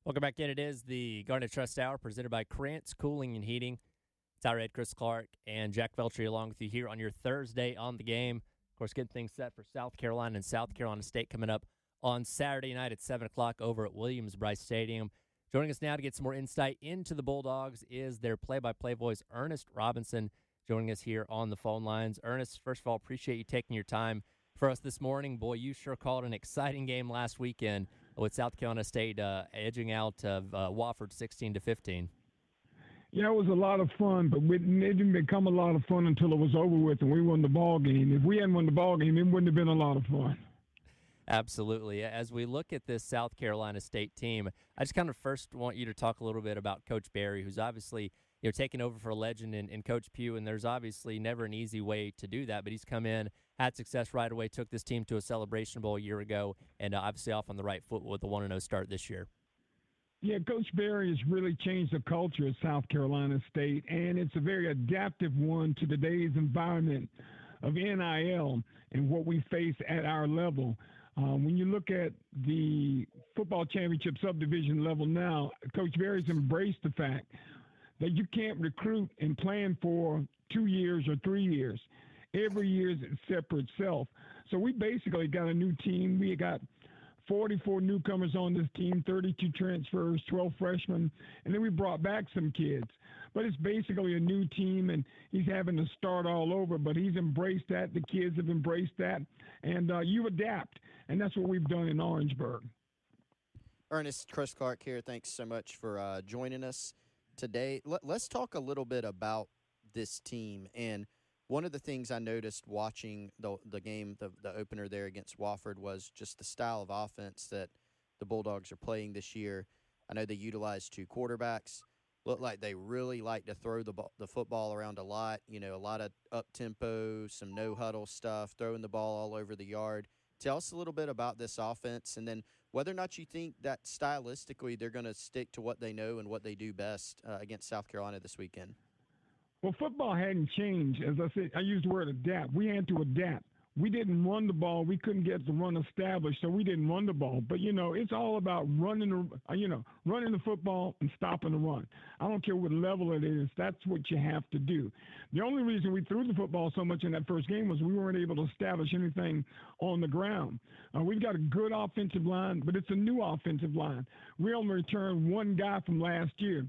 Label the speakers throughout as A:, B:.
A: Welcome back in. It is the Garnet Trust Hour presented by Krantz Cooling and Heating. It's our Ed, Chris Clark, and Jack Veltri along with you here on your Thursday on the game. Of course, getting things set for South Carolina and South Carolina State coming up on Saturday night at 7 o'clock over at Williams-Brice Stadium. Joining us now to get some more insight into the Bulldogs is their play-by-play voice, Ernest Robinson, joining us here on the phone lines. Ernest, first of all, appreciate you taking your time for us this morning. Boy, you sure called an exciting game last weekend with South Carolina State edging out of Wofford 16-15.
B: Yeah, it was a lot of fun, but it didn't become a lot of fun until it was over with and we won the ball game. If we hadn't won the ball game, it wouldn't have been a lot of fun.
A: Absolutely. As we look at this South Carolina State team, I just kind of first want you to talk a little bit about Coach Barry, who's obviously taken over for a legend in Coach Pugh, and there's obviously never an easy way to do that, but he's come in, had success right away, took this team to a Celebration Bowl a year ago, and obviously off on the right foot with the 1-0 start this year.
B: Yeah, Coach Barry has really changed the culture at South Carolina State, and it's a very adaptive one to today's environment of NIL and what we face at our level. When you look at the football championship subdivision level now, Coach Barry's embraced the fact that you can't recruit and plan for 2 years or 3 years. Every year is its separate self. So we basically got a new team. We got 44 newcomers on this team, 32 transfers, 12 freshmen, and then we brought back some kids. But it's basically a new team, and he's having to start all over, but he's embraced that. The kids have embraced that, and you adapt, and that's what we've done in Orangeburg.
C: Ernest, Chris Clark here. Thanks so much for joining us today. Let's talk a little bit about this team. And one of the things I noticed watching the game, the opener there against Wofford, was just the style of offense that the Bulldogs are playing this year. I know they utilize 2 quarterbacks. Look like they really like to throw the football around a lot. A lot of up-tempo, some no-huddle stuff, throwing the ball all over the yard. Tell us a little bit about this offense, and then whether or not you think that stylistically they're going to stick to what they know and what they do best against South Carolina this weekend.
B: Well, football hadn't changed. As I said, I used the word adapt. We had to adapt. We didn't run the ball. We couldn't get the run established, so we didn't run the ball. But, it's all about running the football and stopping the run. I don't care what level it is. That's what you have to do. The only reason we threw the football so much in that first game was we weren't able to establish anything on the ground. We've got a good offensive line, but it's a new offensive line. We only returned one guy from last year.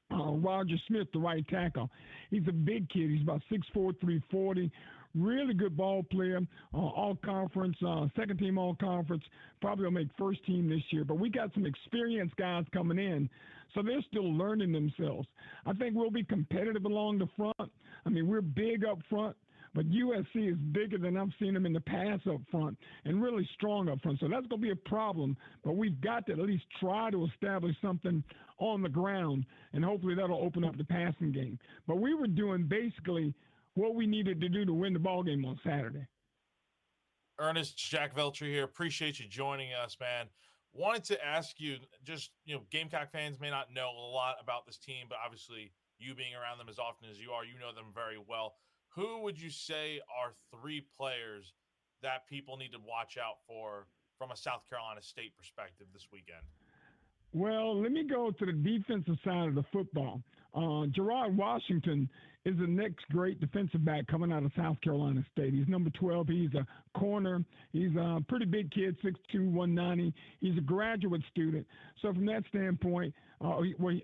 B: Roger Smith, the right tackle. He's a big kid. He's about 6'4", 340. Really good ball player, all-conference, second-team all-conference. Probably will make first team this year. But we got some experienced guys coming in, so they're still learning themselves. I think we'll be competitive along the front. I mean, we're big up front, but USC is bigger than I've seen them in the past up front and really strong up front. So that's going to be a problem, but we've got to at least try to establish something on the ground, and hopefully that'll open up the passing game. But we were doing basically what we needed to do to win the ball game on Saturday.
D: Ernest, Jack Veltri here. Appreciate you joining us, man. Wanted to ask you, just, Gamecock fans may not know a lot about this team, but obviously you being around them as often as you are, you know them very well. Who would you say are 3 players that people need to watch out for from a South Carolina State perspective this weekend?
B: Well, let me go to the defensive side of the football. Gerard Washington is the next great defensive back coming out of South Carolina State. He's number 12. He's a corner. He's a pretty big kid, 6'2", 190. He's a graduate student. So from that standpoint, when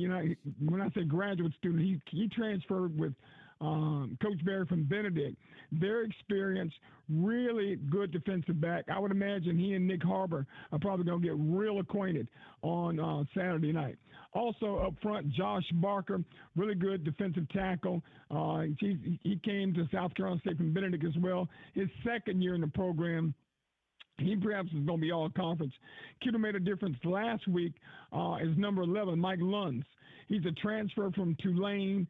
B: I say graduate student, he transferred with Coach Barry from Benedict. Their experience, really good defensive back. I would imagine he and Nick Harbor are probably going to get real acquainted on Saturday night. Also up front, Josh Barker, really good defensive tackle. He came to South Carolina State from Benedict as well. His second year in the program. He perhaps is going to be all conference. Kid who made a difference last week is number 11, Mike Lunds. He's a transfer from Tulane.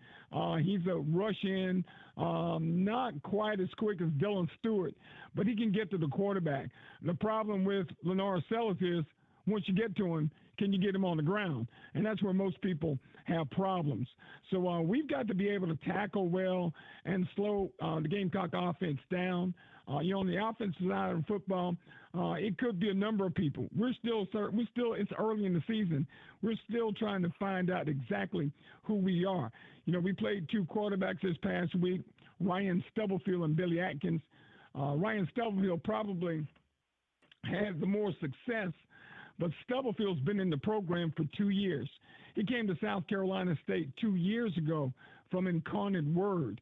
B: He's a rush-in, not quite as quick as Dylan Stewart, but he can get to the quarterback. The problem with Lenore Sellis is once you get to him, can you get him on the ground? And that's where most people have problems. So we've got to be able to tackle well and slow the Gamecock offense down. On the offensive side of football, it could be a number of people. It's early in the season. We're still trying to find out exactly who we are. We played two quarterbacks this past week, Ryan Stubblefield and Billy Atkins. Ryan Stubblefield probably had the more success, but Stubblefield's been in the program for 2 years. He came to South Carolina State 2 years ago from Incarnate Word.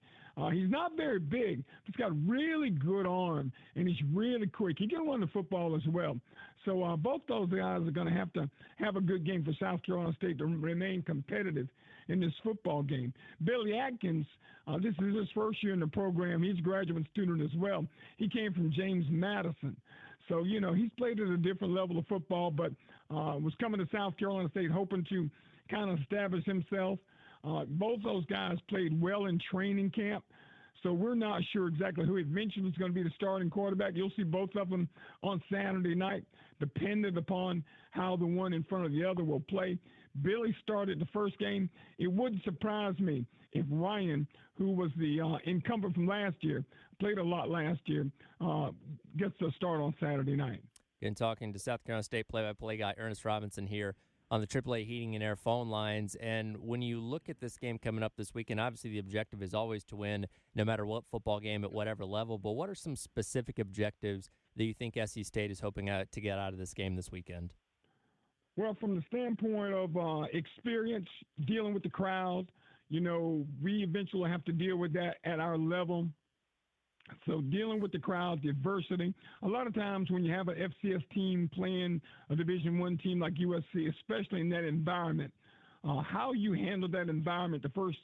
B: He's not very big, but he's got a really good arm, and he's really quick. He can run the football as well. So both those guys are going to have a good game for South Carolina State to remain competitive in this football game. Billy Atkins, this is his first year in the program. He's a graduate student as well. He came from James Madison. So, he's played at a different level of football, but was coming to South Carolina State hoping to kind of establish himself. Both those guys played well in training camp, so we're not sure exactly who eventually is going to be the starting quarterback. You'll see both of them on Saturday night, dependent upon how the one in front of the other will play. Billy started the first game. It wouldn't surprise me if Ryan, who was the incumbent from last year, played a lot last year, gets to start on Saturday night.
A: Again, talking to South Carolina State play-by-play guy Ernest Robinson here on the AAA Heating and Air phone lines. And when you look at this game coming up this weekend, obviously the objective is always to win no matter what football game at whatever level. But what are some specific objectives that you think SC State is hoping to get out of this game this weekend?
B: Well, from the standpoint of experience, dealing with the crowd, we eventually have to deal with that at our level. So dealing with the crowd, the adversity. A lot of times when you have an FCS team playing a Division I team like USC, especially in that environment, how you handle that environment the first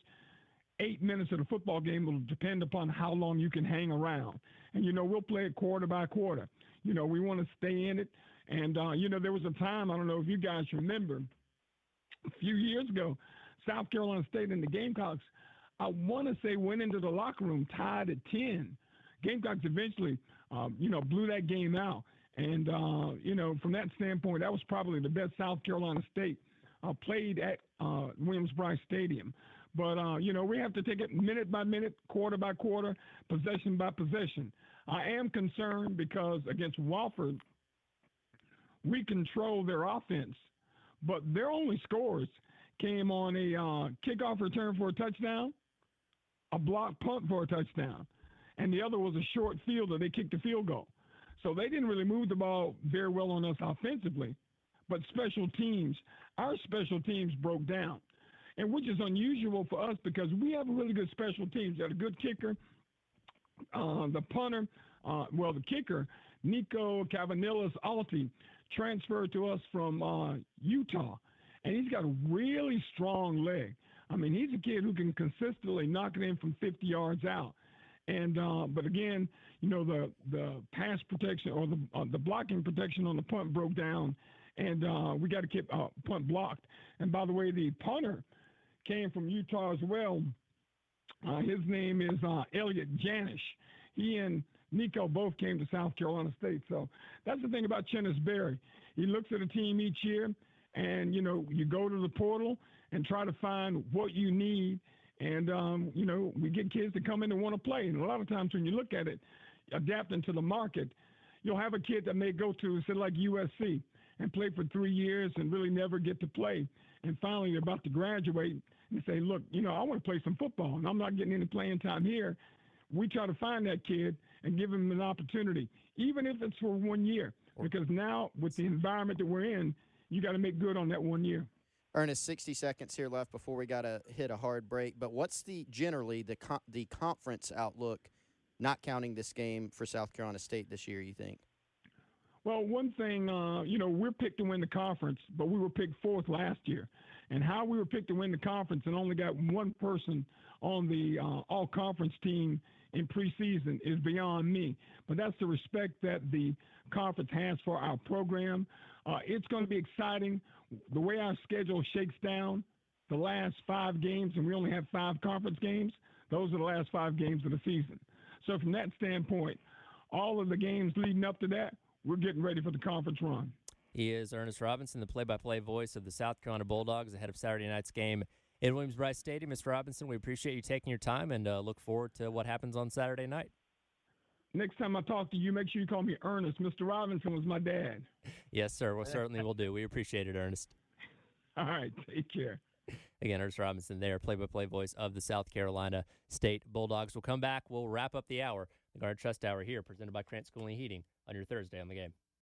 B: 8 minutes of the football game will depend upon how long you can hang around. And, we'll play it quarter by quarter. We want to stay in it. And, there was a time, I don't know if you guys remember, a few years ago, South Carolina State and the Gamecocks, I want to say went into the locker room tied at 10. Gamecocks eventually, blew that game out. And, from that standpoint, that was probably the best South Carolina State played at Williams-Brice Stadium. But, we have to take it minute by minute, quarter by quarter, possession by possession. I am concerned because against Wofford, we control their offense, but their only scores came on a kickoff return for a touchdown, a block punt for a touchdown, and the other was a short field that they kicked a field goal. So they didn't really move the ball very well on us offensively, but our special teams broke down, and which is unusual for us because we have really good special teams. We got a good kicker, the punter, the kicker, Nico Cavanillas-Alti, transferred to us from Utah, and he's got a really strong leg. I mean, he's a kid who can consistently knock it in from 50 yards out. And but again, the pass protection or the blocking protection on the punt broke down, and we got to keep punt blocked. And by the way, the punter came from Utah as well. His name is Elliot Janish. He and Nico both came to South Carolina State. So that's the thing about Chennis Berry. He looks at a team each year, and, you go to the portal and try to find what you need. And, we get kids to come in and want to play. And a lot of times when you look at it, adapting to the market, you'll have a kid that may go to, say, like USC and play for 3 years and really never get to play. And finally, they're about to graduate and say, look, I want to play some football, and I'm not getting any playing time here. We try to find that kid and give him an opportunity, even if it's for 1 year, because now with the environment that we're in, you got to make good on that 1 year.
C: Ernest, 60 seconds here left before we got to hit a hard break. But what's the conference outlook, not counting this game, for South Carolina State this year, you think?
B: Well, one thing, we're picked to win the conference, but we were picked fourth last year. And how we were picked to win the conference and only got one person on the all-conference team in preseason is beyond me. But that's the respect that the conference has for our program. It's going to be exciting. The way our schedule shakes down, the last 5 games, and we only have 5 conference games, those are the last 5 games of the season. So from that standpoint, all of the games leading up to that, we're getting ready for the conference run.
A: He is Ernest Robinson, the play-by-play voice of the South Carolina Bulldogs ahead of Saturday night's game in Williams-Brice Stadium. Mr. Robinson, we appreciate you taking your time and look forward to what happens on Saturday night.
B: Next time I talk to you, make sure you call me Ernest. Mr. Robinson was my dad.
A: Yes, sir. Well, certainly will do. We appreciate it, Ernest.
B: All right, take care.
A: Again, Ernest Robinson there, play-by-play voice of the South Carolina State Bulldogs. We'll come back. We'll wrap up the hour, the Garnet Trust Hour here, presented by Krantz Cooling and Heating, on your Thursday on the Game.